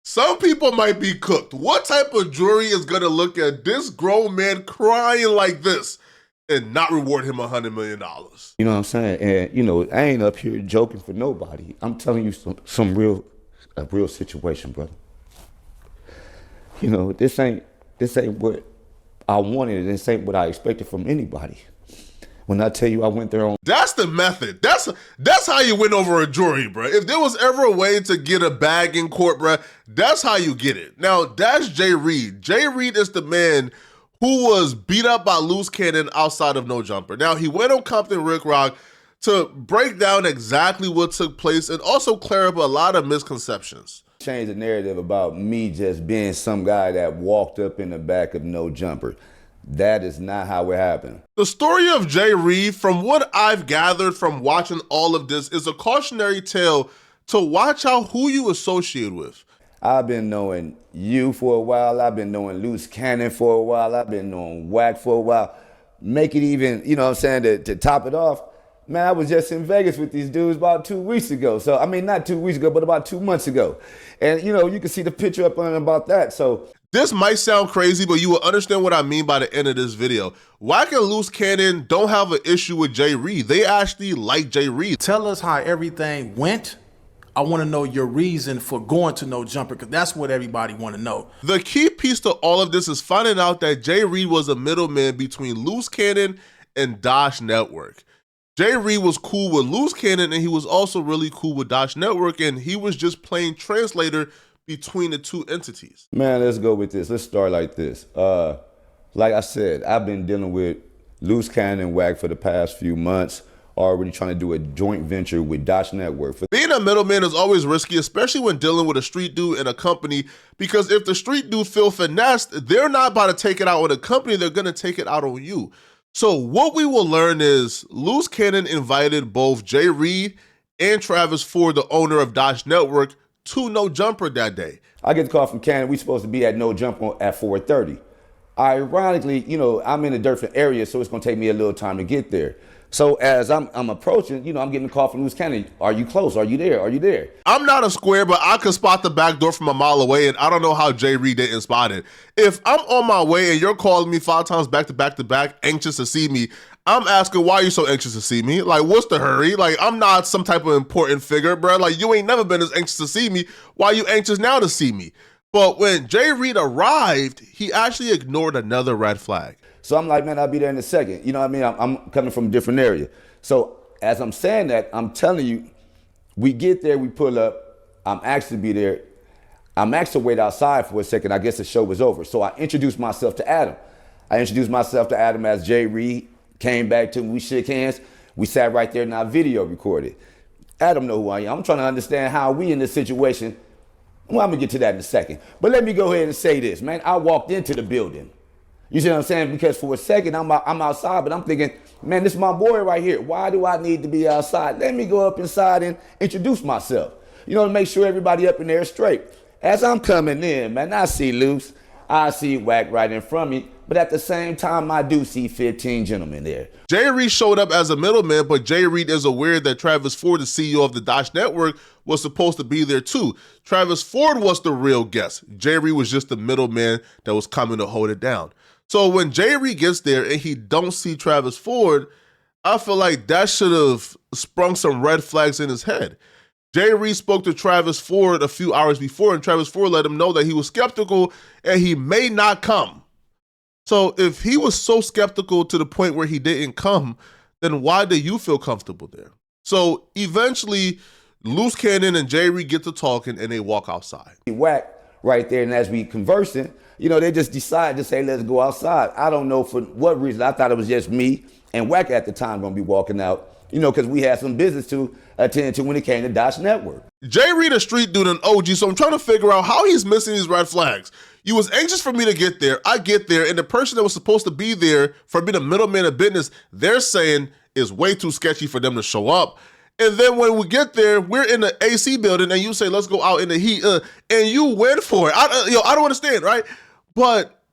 Some people might be cooked. What type of jury is going to look at this grown man crying like this and not reward him $100 million? You know what I'm saying? And, you know, I ain't up here joking for nobody. I'm telling you some real situation, brother. You know, this ain't what I wanted. This ain't what I expected from anybody. When I tell you I went there on... That's the method. That's how you win over a jury, bro. If there was ever a way to get a bag in court, bro, that's how you get it. Now, that's Jay Reed. Jay Reed is the man who was beat up by Loose Cannon outside of No Jumper. Now, he went on Compton Rick Rock to break down exactly what took place and also clear up a lot of misconceptions. Change the narrative about me just being some guy that walked up in the back of No Jumper. That is not how it happened. The story of Jay Reed, from what I've gathered from watching all of this, is a cautionary tale to watch out who you associate with. I've been knowing you for a while. I've been knowing Loose Cannon for a while. I've been knowing Wack for a while. Make it even, you know what I'm saying, to top it off, man, I was just in Vegas with these dudes about 2 weeks ago. So, I mean, not 2 weeks ago, but about 2 months ago. And, you know, you can see the picture up on about that. So this might sound crazy, but you will understand what I mean by the end of this video. Wack and Loose Cannon don't have an issue with Jay Reed. They actually like Jay Reed. Tell us how everything went. I want to know your reason for going to No Jumper, because that's what everybody want to know. The key piece to all of this is finding out that Jay Reed was a middleman between Loose Cannon and Dosh Network. Jay Reed was cool with Loose Cannon, and he was also really cool with Dosh Network, and he was just playing translator between the two entities. Man, let's go with this. Let's start like this. Like I said, I've been dealing with Loose Cannon and Wack for the past few months, already trying to do a joint venture with Dosh Network. Being a middleman is always risky, especially when dealing with a street dude and a company, because if the street dude feel finessed, they're not about to take it out on the company, they're gonna take it out on you. So what we will learn is Loose Cannon invited both Jay Reed and Travis Ford, the owner of Dosh Network, to No Jumper that day. I get the call from Cannon. We supposed to be at No Jumper at 4:30. Ironically, you know, I'm in a different area, so it's gonna take me a little time to get there. So as I'm approaching, you know, I'm getting a call from Loose Cannon. Are you close? Are you there? Are you there? I'm not a square, but I could spot the back door from a mile away, and I don't know how Jay Reed didn't spot it. If I'm on my way and you're calling me 5 times back to back to back, anxious to see me, I'm asking, why are you so anxious to see me? Like, what's the hurry? Like, I'm not some type of important figure, bro. Like, you ain't never been as anxious to see me. Why are you anxious now to see me? But when Jay Reed arrived, he actually ignored another red flag. So I'm like, man, I'll be there in a second. You know what I mean? I'm coming from a different area. So as I'm saying that, I'm telling you, we get there, we pull up. I'm asked to be there. I'm asked to wait outside for a second. I guess the show was over. So I introduced myself to Adam. I introduced myself to Adam as Jay Reed. Came back to me, we shook hands. We sat right there and our video recorded. Adam know who I am. I'm trying to understand how we in this situation. Well, I'm gonna get to that in a second. But let me go ahead and say this, man. I walked into the building. You see what I'm saying? Because for a second, I'm outside, but I'm thinking, man, this is my boy right here. Why do I need to be outside? Let me go up inside and introduce myself. You know, to make sure everybody up in there is straight. As I'm coming in, man, I see Loose. I see Wack right in front of me. But at the same time, I do see 15 gentlemen there. Jay Reed showed up as a middleman, but Jay Reed is aware that Travis Ford, the CEO of the Dosh Network, was supposed to be there too. Travis Ford was the real guest. Jay Reed was just the middleman that was coming to hold it down. So when Jay Reed gets there and he don't see Travis Ford, I feel like that should have sprung some red flags in his head. Jay Reed spoke to Travis Ford a few hours before, and Travis Ford let him know that he was skeptical and he may not come. So if he was so skeptical to the point where he didn't come, then why do you feel comfortable there? So eventually, Loose Cannon and Jay Reed get to talking and they walk outside. Wack right there, and as we conversing, you know, they just decide to say, let's go outside. I don't know for what reason. I thought it was just me and Wack at the time gonna be walking out, you know, because we had some business to attend to when it came to Dosh Network. Jay Reed, a street dude, an OG, so I'm trying to figure out how he's missing these red flags. You was anxious for me to get there. I get there, and the person that was supposed to be there for being a middleman of business, they're saying is way too sketchy for them to show up. And then when we get there, we're in the AC building, and you say, let's go out in the heat, and you went for it. I don't understand, right? But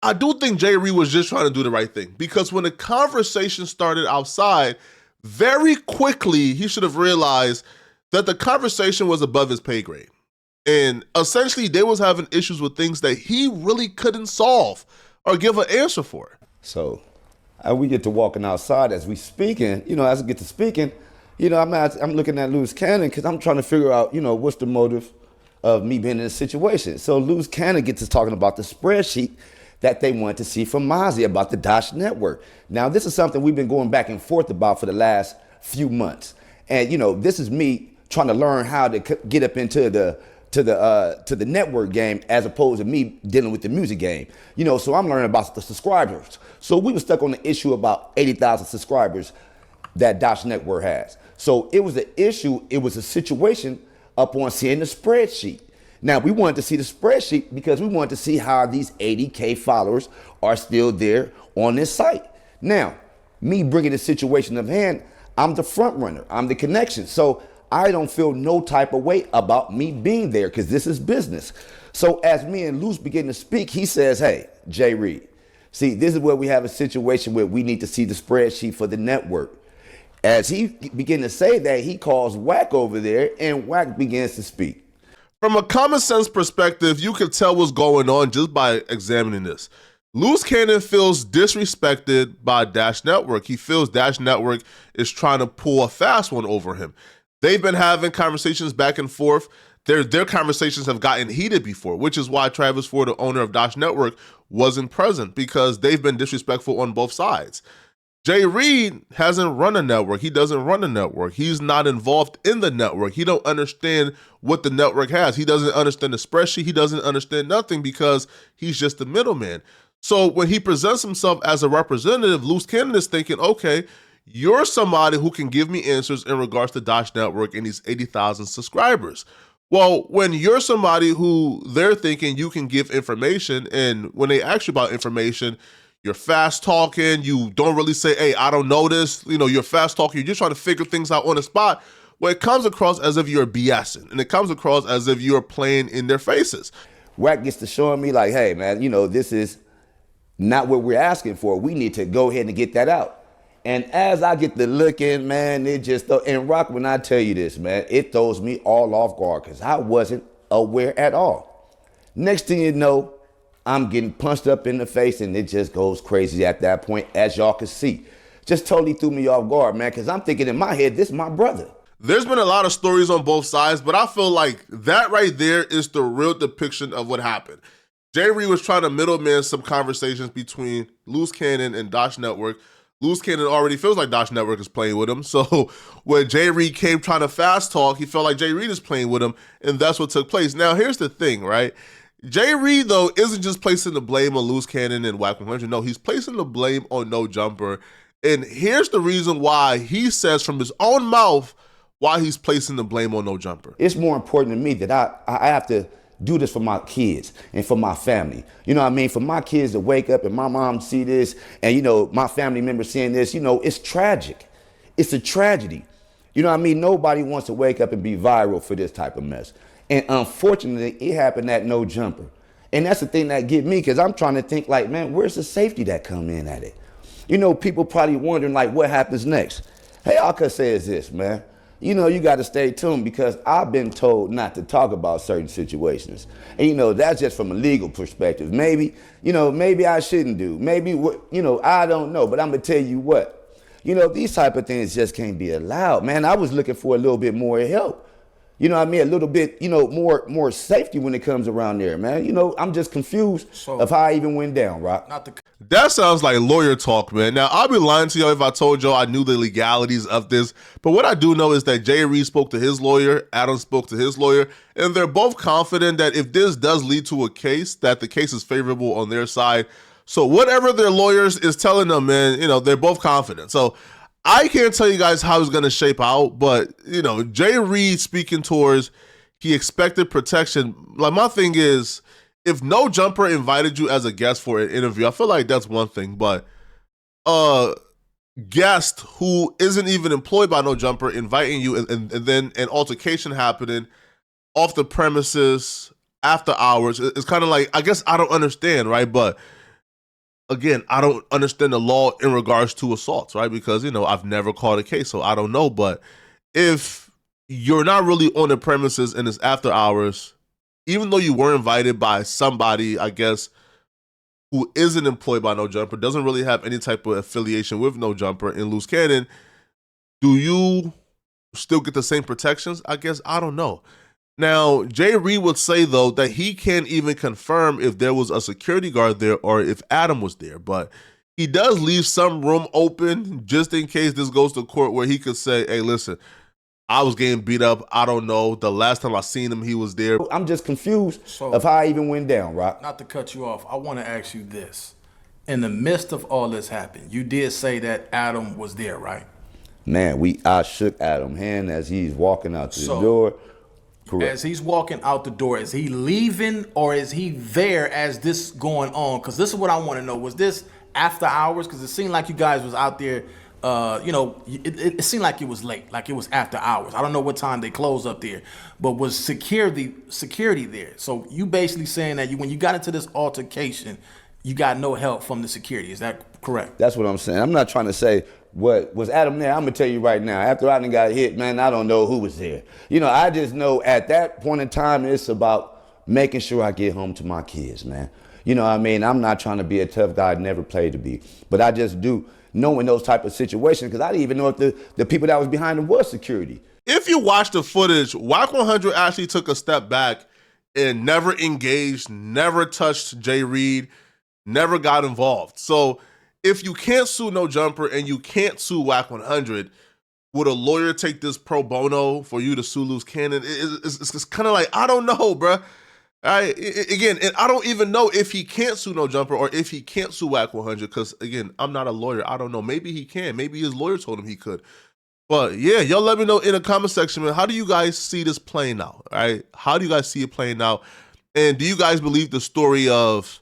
I do think Jay Reed was just trying to do the right thing, because when the conversation started outside, very quickly, he should have realized that the conversation was above his pay grade. And essentially, they was having issues with things that he really couldn't solve or give an answer for. So we get to walking outside as we speaking, as I get to speaking, I'm looking at Loose Cannon because I'm trying to figure out, what's the motive of me being in this situation. So Loose Cannon gets to talking about the spreadsheet that they wanted to see from Mozzie about the Dash Network. Now, this is something we've been going back and forth about for the last few months. And, this is me trying to learn how to get up into the network game as opposed to me dealing with the music game. So I'm learning about the subscribers. So we were stuck on the issue about 80,000 subscribers that Dash Network has. So it was an issue, it was a situation upon seeing the spreadsheet. Now, we wanted to see the spreadsheet because we wanted to see how these 80K followers are still there on this site. Now, me bringing the situation of hand, I'm the front runner, I'm the connection. So I don't feel no type of way about me being there because this is business. So as me and Luce begin to speak, he says, hey, Jay Reed, see, this is where we have a situation where we need to see the spreadsheet for the network. As he began to say that, he calls Wack over there and Wack begins to speak. From a common sense perspective, you can tell what's going on just by examining this. Loose Cannon feels disrespected by Dash Network. He feels Dash Network is trying to pull a fast one over him. They've been having conversations back and forth. Their conversations have gotten heated before, which is why Travis Ford, the owner of Dash Network, wasn't present, because they've been disrespectful on both sides. Jay Reed hasn't run a network. He doesn't run a network. He's not involved in the network. He don't understand what the network has. He doesn't understand the spreadsheet. He doesn't understand nothing because he's just the middleman. So when he presents himself as a representative, Loose Cannon is thinking, okay, you're somebody who can give me answers in regards to Dash Network and these 80,000 subscribers. Well, when you're somebody who they're thinking you can give information, and when they ask you about information, you're fast talking, you don't really say, hey, I don't know this. You're fast talking, you're just trying to figure things out on the spot. Well, it comes across as if you're BSing, and it comes across as if you're playing in their faces. Wack gets to showing me like, hey, man, this is not what we're asking for. We need to go ahead and get that out. And as I get to looking, man, it just, and Rock, when I tell you this, man, it throws me all off guard because I wasn't aware at all. Next thing you know, I'm getting punched up in the face and it just goes crazy at that point, as y'all can see. Just totally threw me off guard, man, because I'm thinking in my head, this is my brother. There's been a lot of stories on both sides, but I feel like that right there is the real depiction of what happened. Jay Reed was trying to middleman some conversations between Loose Cannon and Dash Network. Loose Cannon already feels like Dash Network is playing with him. So when Jay Reed came trying to fast talk, he felt like Jay Reed is playing with him, and that's what took place. Now, here's the thing, right? Jay Reed, though, isn't just placing the blame on Loose Cannon and Wack 100. No, he's placing the blame on No Jumper. And here's the reason why he says from his own mouth why he's placing the blame on No Jumper. It's more important to me that I have to do this for my kids and for my family. You know what I mean? For my kids to wake up and my mom see this and, my family members seeing this, it's tragic. It's a tragedy. You know what I mean? Nobody wants to wake up and be viral for this type of mess. And unfortunately, it happened at No Jumper. And that's the thing that get me, because I'm trying to think like, man, where's the safety that come in at it? People probably wondering like, what happens next? Hey, all I could say is this, man. You got to stay tuned because I've been told not to talk about certain situations. And, that's just from a legal perspective. Maybe I shouldn't do. Maybe, I don't know. But I'm going to tell you what, these type of things just can't be allowed. Man, I was looking for a little bit more help. A little bit, more safety when it comes around there, man. I'm just confused of how I even went down, Rock. That sounds like lawyer talk, man. Now, I'd be lying to y'all if I told y'all I knew the legalities of this. But what I do know is that Jay Reed spoke to his lawyer, Adam spoke to his lawyer, and they're both confident that if this does lead to a case, that the case is favorable on their side. So whatever their lawyers is telling them, man, they're both confident. So I can't tell you guys how it's going to shape out, but, Jay Reed speaking towards he expected protection. Like, my thing is, if No Jumper invited you as a guest for an interview, I feel like that's one thing, but a guest who isn't even employed by No Jumper inviting you and then an altercation happening off the premises after hours, it's kind of like, I guess I don't understand, right? But again, I don't understand the law in regards to assaults, right? Because, I've never caught a case, so I don't know. But if you're not really on the premises and it's after hours, even though you were invited by somebody, I guess, who isn't employed by No Jumper, doesn't really have any type of affiliation with No Jumper in loose cannon, do you still get the same protections? I guess, I don't know. Now, Jay Reed would say, though, that he can't even confirm if there was a security guard there or if Adam was there, but he does leave some room open just in case this goes to court where he could say, hey, listen, I was getting beat up. I don't know. The last time I seen him, he was there. I'm just confused of how I even went down, Rock. Not to cut you off, I want to ask you this. In the midst of all this happened, you did say that Adam was there, right? Man, I shook Adam's hand as he's walking out the door. Correct. As he's walking out the door, is he leaving or is he there as this going on? Because this is what I want to know. Was this after hours? Because it seemed like you guys was out there, it seemed like it was late, like it was after hours. I don't know what time they closed up there, but was security there? So you basically saying that when you got into this altercation, you got no help from the security. Is that correct? That's what I'm saying. I'm not trying to say what was Adam there. I'm gonna tell you right now. After I done got hit, man, I don't know who was there. I just know at that point in time, it's about making sure I get home to my kids, man. I'm not trying to be a tough guy. I never played to be, but I just do knowing those type of situations because I didn't even know if the people that was behind them was security. If you watch the footage, Wack 100 actually took a step back and never engaged, never touched Jay Reed, never got involved. So if you can't sue No Jumper and you can't sue Wack 100, would a lawyer take this pro bono for you to sue loose cannon? It's kind of like, I don't know, bruh. Again, and I don't even know if he can't sue No Jumper or if he can't sue Wack 100 because, again, I'm not a lawyer. I don't know. Maybe he can. Maybe his lawyer told him he could. But, yeah, y'all let me know in the comment section, man. How do you guys see this playing out? All right? How do you guys see it playing out? And do you guys believe the story of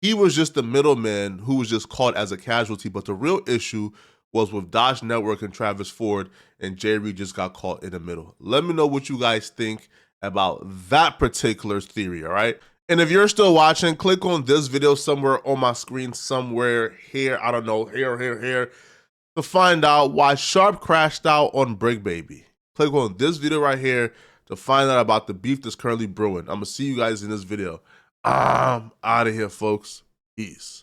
he was just the middleman who was just caught as a casualty, but the real issue was with Dash Network and Travis Ford, and Jay Reed just got caught in the middle? Let me know what you guys think about that particular theory, all right? And if you're still watching, click on this video somewhere on my screen, somewhere here, I don't know, here, to find out why Sharp crashed out on Brick Baby. Click on this video right here to find out about the beef that's currently brewing. I'm gonna see you guys in this video. I'm out of here, folks. Peace.